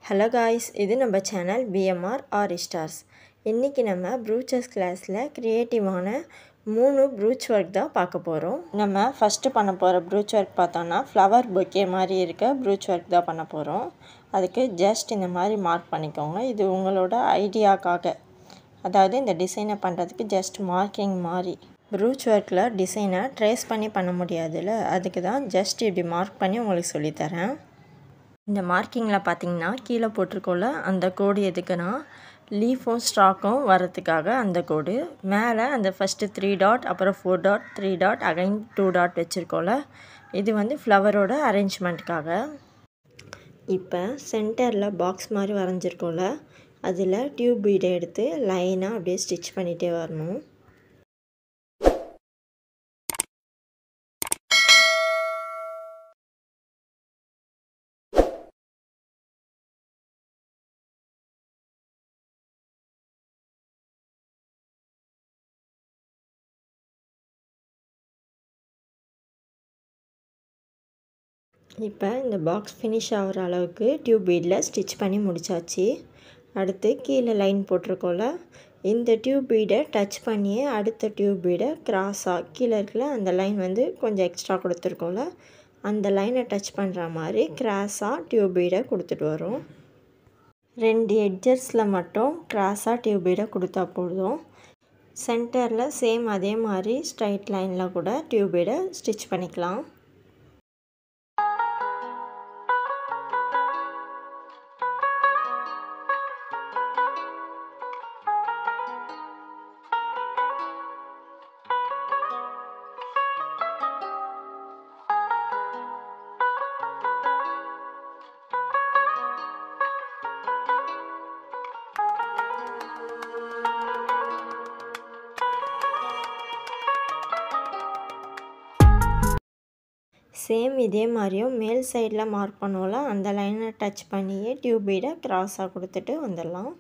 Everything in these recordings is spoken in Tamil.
ஹலோ காய்ஸ், இது நம்ம சேனல் BMR ஆர் ஸ்டார்ஸ். இன்றைக்கி நம்ம ப்ரூச்சஸ் கிளாஸில் க்ரியேட்டிவான 3 ப்ரூச் ஒர்க் தான் பார்க்க போகிறோம். நம்ம ஃபஸ்ட்டு பண்ண போகிற ப்ரூச் ஒர்க் பார்த்தோன்னா ஃப்ளவர் பொக்கே மாதிரி இருக்க ப்ரூச் ஒர்க் தான் பண்ண போகிறோம். அதுக்கு ஜஸ்ட் இந்த மாதிரி மார்க் பண்ணிக்கோங்க. இது உங்களோட ஐடியாக்காக, அதாவது இந்த டிசைனை பண்ணுறதுக்கு ஜஸ்ட் மார்க்கிங் மாதிரி. ப்ரூச் ஒர்க்கில் டிசைனை ட்ரேஸ் பண்ண முடியாதுல்ல, அதுக்கு தான் ஜஸ்ட் இப்படி மார்க் பண்ணி உங்களுக்கு சொல்லித்தரேன். இந்த மார்க்கிங்கில் பார்த்தீங்கன்னா கீழே போட்டிருக்கோல அந்த கோடு எதுக்குன்னா லீஃபும் ஸ்டாக்கும் வரத்துக்காக அந்த கோடு. மேலே அந்த ஃபஸ்ட்டு 3 டாட், அப்புறம் 4 டாட், 3 டாட், அகைன் 2 டாட் வச்சுருக்கோல, இது வந்து ஃப்ளவரோட அரேஞ்ச்மெண்ட்டுக்காக. இப்போ சென்டரில் பாக்ஸ் மாதிரி வரைஞ்சிருக்கோல, அதில் டியூப் பீடை எடுத்து லைனாக அப்படியே ஸ்டிச் பண்ணிகிட்டே வரணும். இப்போ இந்த பாக்ஸ் ஃபினிஷ் ஆகிற அளவுக்கு டியூப் பீடில் ஸ்டிச் பண்ணி முடித்தாச்சு. அடுத்து கீழே லைன் போட்டிருக்கோல, இந்த டியூப் பீடை டச் பண்ணியே அடுத்த டியூப் பீடை கிராஸாக கீழே இருக்கல அந்த லைன் வந்து கொஞ்சம் எக்ஸ்ட்ரா கொடுத்துருக்கோல, அந்த லைனை டச் பண்ணுற மாதிரி கிராஸாக டியூப் பீடை கொடுத்துட்டு வரும். 2 எட்ஜஸில் மட்டும் கிராஸாக டியூப் பீடை கொடுத்தா போதும். சென்டரில் சேம் அதே மாதிரி ஸ்ட்ரைட் லைனில் கூட டியூப் பீடை ஸ்டிச் பண்ணிக்கலாம். சேம் இதே மாதிரியும் மேல் சைடில் மார்க் பண்ணோல அந்த லைனை டச் பண்ணியே டியூப் பீடை கிராஸாக கொடுத்துட்டு வந்துடலாம்.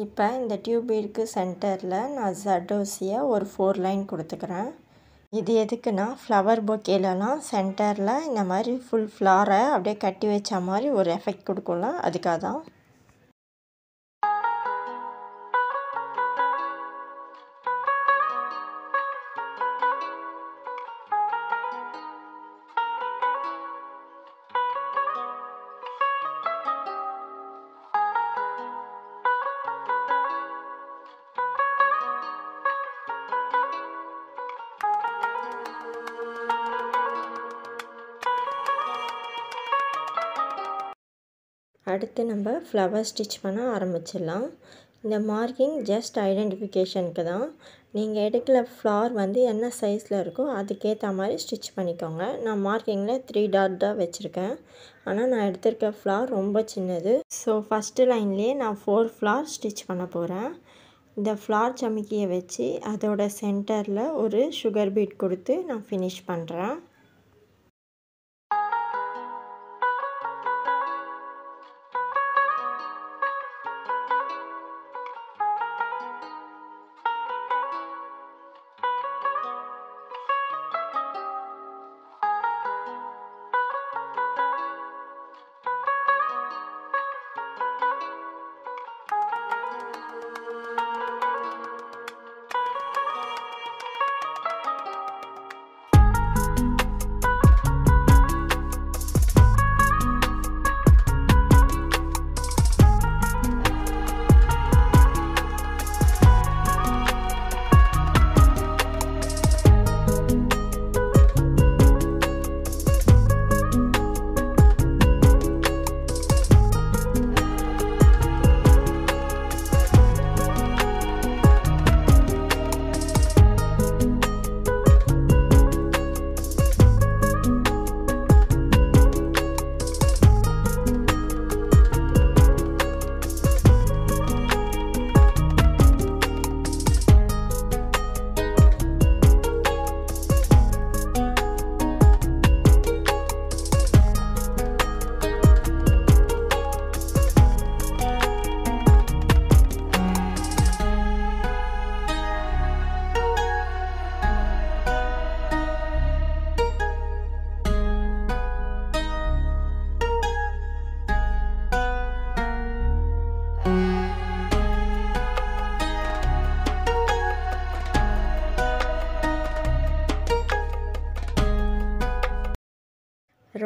இப்போ இந்த டியூப் பீடுக்கு சென்டரில் நான் ஜர்டோசியை ஒரு 4 லைன் கொடுத்துக்கிறேன். இது எதுக்குன்னா ஃப்ளவர் பொக்கேலலாம் சென்டரில் இந்த மாதிரி ஃபுல் ஃப்ளாரை அப்படியே கட்டி வச்ச மாதிரி ஒரு எஃபெக்ட் கொடுக்கும்ல, அதுக்காக தான். அடுத்து நம்ம ஃப்ளவர் ஸ்டிச் பண்ண ஆரம்பிச்சிடலாம். இந்த மார்க்கிங் ஜஸ்ட் ஐடென்டிஃபிகேஷனுக்கு தான். நீங்கள் எடுக்கிற ஃப்ளார் வந்து என்ன சைஸில் இருக்கோ அதுக்கேற்ற மாதிரி ஸ்டிச் பண்ணிக்கோங்க. நான் மார்க்கிங்கில் 3 டாட் தான் வச்சுருக்கேன், ஆனால் நான் எடுத்திருக்க ஃப்ளார் ரொம்ப சின்னது. ஸோ ஃபஸ்ட்டு லைன்லேயே நான் 4 ஃப்ளார் ஸ்டிச் பண்ண போகிறேன். இந்த ஃப்ளார் சமிக்கியை வச்சு அதோட சென்டரில் ஒரு சுகர் பீட் கொடுத்து நான் ஃபினிஷ் பண்ணுறேன்.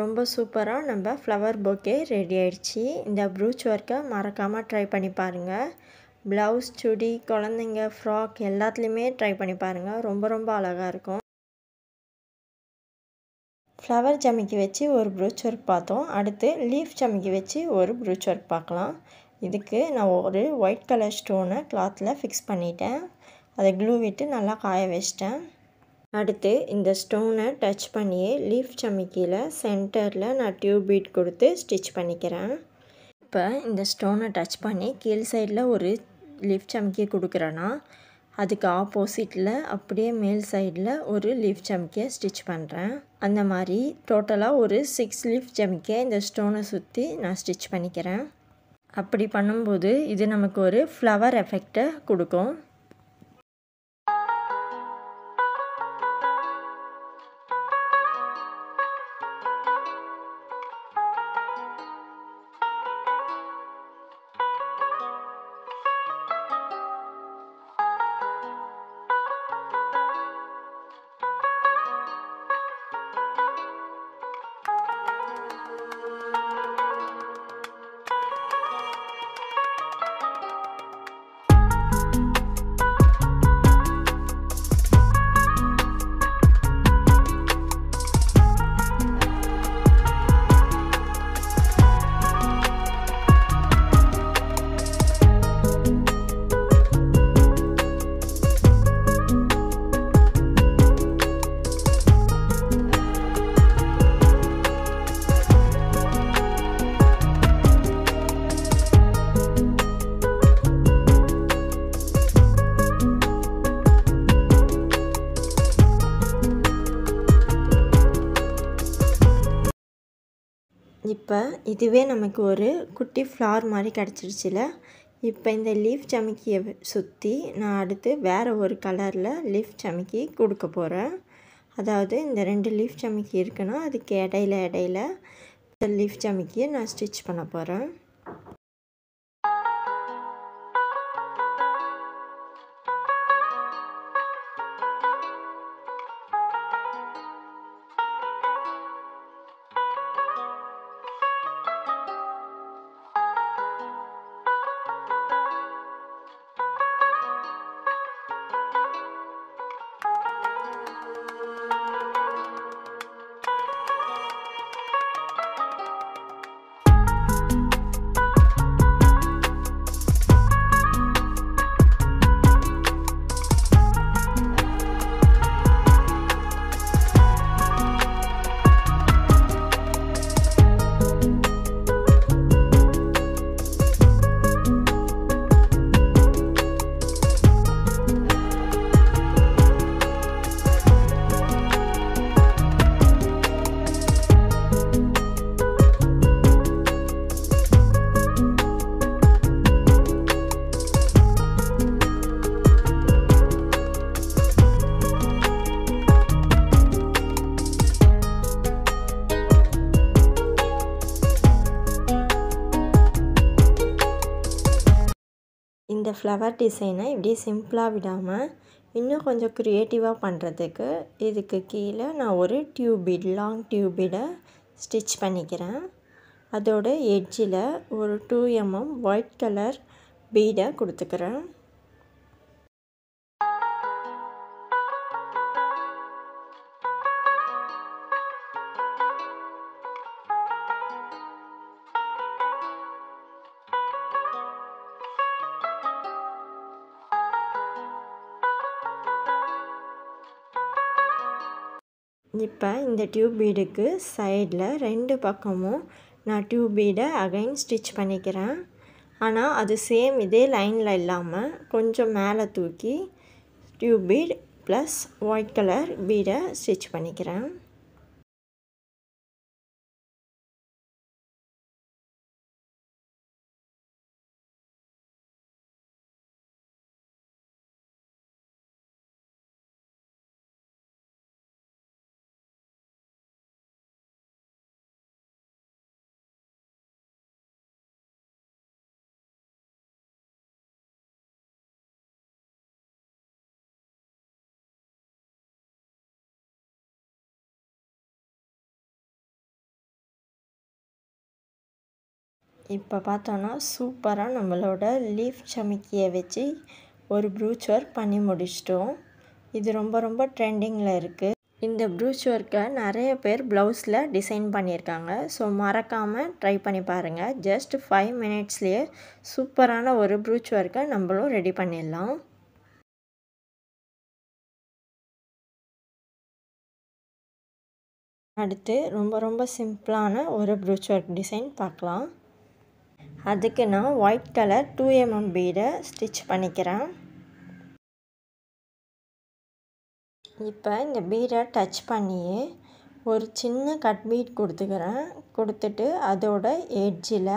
ரொம்ப சூப்பராக நம்ம ஃப்ளவர் பொக்கே ரெடி ஆயிடுச்சு. இந்த ப்ரூச் ஒர்க்கை மறக்காமல் ட்ரை பண்ணி பாருங்கள். ப்ளவுஸ், சுடி, குழந்தைங்க ஃப்ராக் எல்லாத்துலேயுமே ட்ரை பண்ணி பாருங்கள். ரொம்ப ரொம்ப அழகாக இருக்கும். ஃப்ளவர் ஜமிக்கி வச்சு ஒரு ப்ரூச் ஒர்க் பார்த்தோம். அடுத்து லீஃப் ஜமிக்கி வச்சு ஒரு ப்ரூச் ஒர்க் பார்க்கலாம். இதுக்கு நான் ஒரு ஒயிட் கலர் ஸ்டோனை கிளாத்தில் ஃபிக்ஸ் பண்ணிட்டேன். அதை க்ளூ விட்டு நல்லா காய வச்சிட்டேன். அடுத்து இந்த ஸ்டோனை டச் பண்ணியே லீஃப் ஜமிக்கியில் சென்டரில் நான் டியூப் பீட் கொடுத்து ஸ்டிச் பண்ணிக்கிறேன். இப்போ இந்த ஸ்டோனை டச் பண்ணி கீழ் சைடில் ஒரு லீஃப் ஜமிக்கி கொடுக்குறேன்னா அதுக்கு ஆப்போசிட்டில் அப்படியே மேல் சைடில் ஒரு லீஃப் ஜமிக்கியை ஸ்டிச் பண்ணுறேன். அந்த மாதிரி டோட்டலாக ஒரு 6 லீஃப் ஜமிக்கியை இந்த ஸ்டோனை சுற்றி நான் ஸ்டிச் பண்ணிக்கிறேன். அப்படி பண்ணும்போது இது நமக்கு ஒரு ஃப்ளவர் எஃபெக்டை கொடுக்கும். இப்போ இதுவே நமக்கு ஒரு குட்டி ஃப்ளார் மாதிரி கிடச்சிருச்சுல. இப்போ இந்த லீஃப் ஜமிக்கியை சுற்றி நான் அடுத்து வேறு ஒரு கலரில் லீஃப் ஜமிக்கி கொடுக்க போகிறேன். அதாவது இந்த 2 லீஃப் ஜமிக்கி இருக்குன்னா அதுக்கு இடையில இந்த லீஃப் ஜமிக்கியை நான் ஸ்டிச் பண்ண போகிறேன். இந்த ஃப்ளவர் டிசைனை இப்படி சிம்பிளாக விடாமல் இன்னும் கொஞ்சம் க்ரியேட்டிவாக பண்ணுறதுக்கு இதுக்கு கீழே நான் ஒரு லாங் டியூப் பீடை ஸ்டிச் பண்ணிக்கிறேன். அதோட எட்ஜில் ஒரு 2 mm ஒயிட் கலர் பீடை கொடுத்துக்கிறேன். இப்போ இந்த டியூப் பீடுக்கு சைடில் 2 பக்கமும் நான் டியூப் பீடை அகைன் ஸ்டிச் பண்ணிக்கிறேன். ஆனால் அது சேம் இதே லைனில் இல்லாமல் கொஞ்சம் மேலே தூக்கி tube beat plus white colour பீடை ஸ்டிச் பண்ணிக்கிறேன். இப்போ பார்த்தோன்னா சூப்பராக நம்மளோட லீஃப் சமிக்கியை வச்சு ஒரு ப்ரூச் ஒர்க் பண்ணி முடிச்சிட்டோம். இது ரொம்ப ட்ரெண்டிங்கில் இருக்குது. இந்த ப்ரூச் ஒர்க்கை நிறைய பேர் ப்ளவுஸில் டிசைன் பண்ணியிருக்காங்க. ஸோ மறக்காமல் ட்ரை பண்ணி பாருங்கள். ஜஸ்ட் 5 மினிட்ஸ்லேயே சூப்பரான ஒரு ப்ரூச் ஒர்க்கை நம்மளும் ரெடி பண்ணிடலாம். அடுத்து ரொம்ப சிம்பிளான ஒரு ப்ரூச் ஒர்க் டிசைன் பார்க்கலாம். அதுக்கு நான் ஒயிட் கலர் 2mm பீடை ஸ்டிச் பண்ணிக்கிறேன். இப்போ இந்த பீடை டச் பண்ணியே ஒரு சின்ன கட் பீட் கொடுத்துட்டு அதோட எட்ஜில்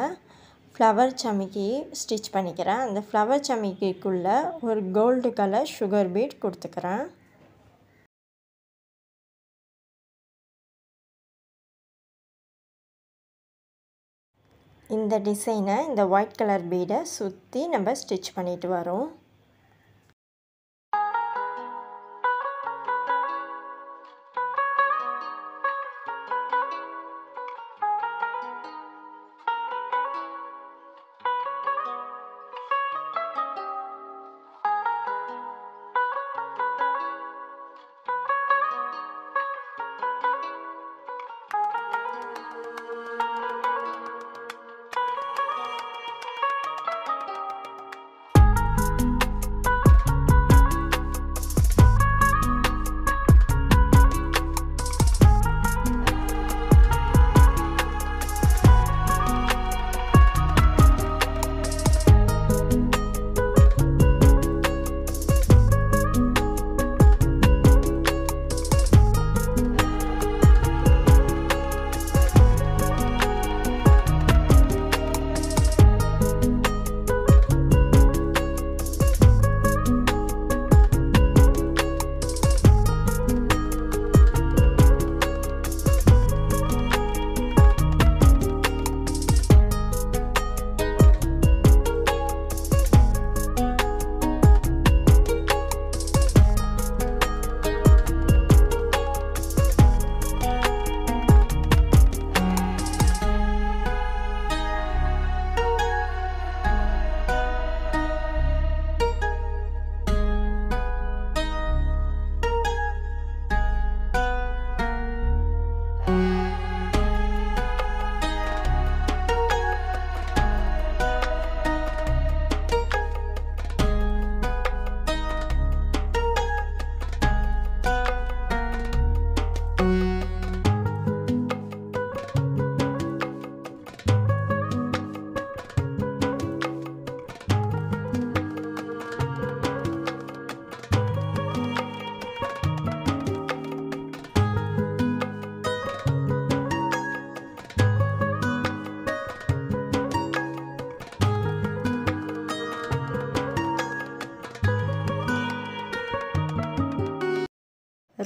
ஃப்ளவர் சமிக்கி ஸ்டிச் பண்ணிக்கிறேன். அந்த ஃப்ளவர் சமிக்கிக்குள்ளே ஒரு கோல்டு கலர் சுகர் பீட் கொடுத்துக்கிறேன். இந்த டிசைனை இந்த ஒயிட் கலர் பீடை சுற்றி நம்ம ஸ்டிச் பண்ணிட்டு வரோம்.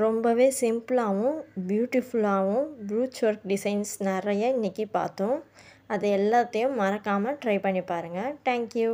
ரொம்பவே சிம்பிளாகவும் பியூட்டிஃபுல்லாகவும் ப்ரூச் ஒர்க் டிசைன்ஸ் நிறைய இன்றைக்கி பார்த்தோம். அது எல்லாத்தையும் மறக்காமல் ட்ரை பண்ணி பாருங்கள். தேங்க்யூ.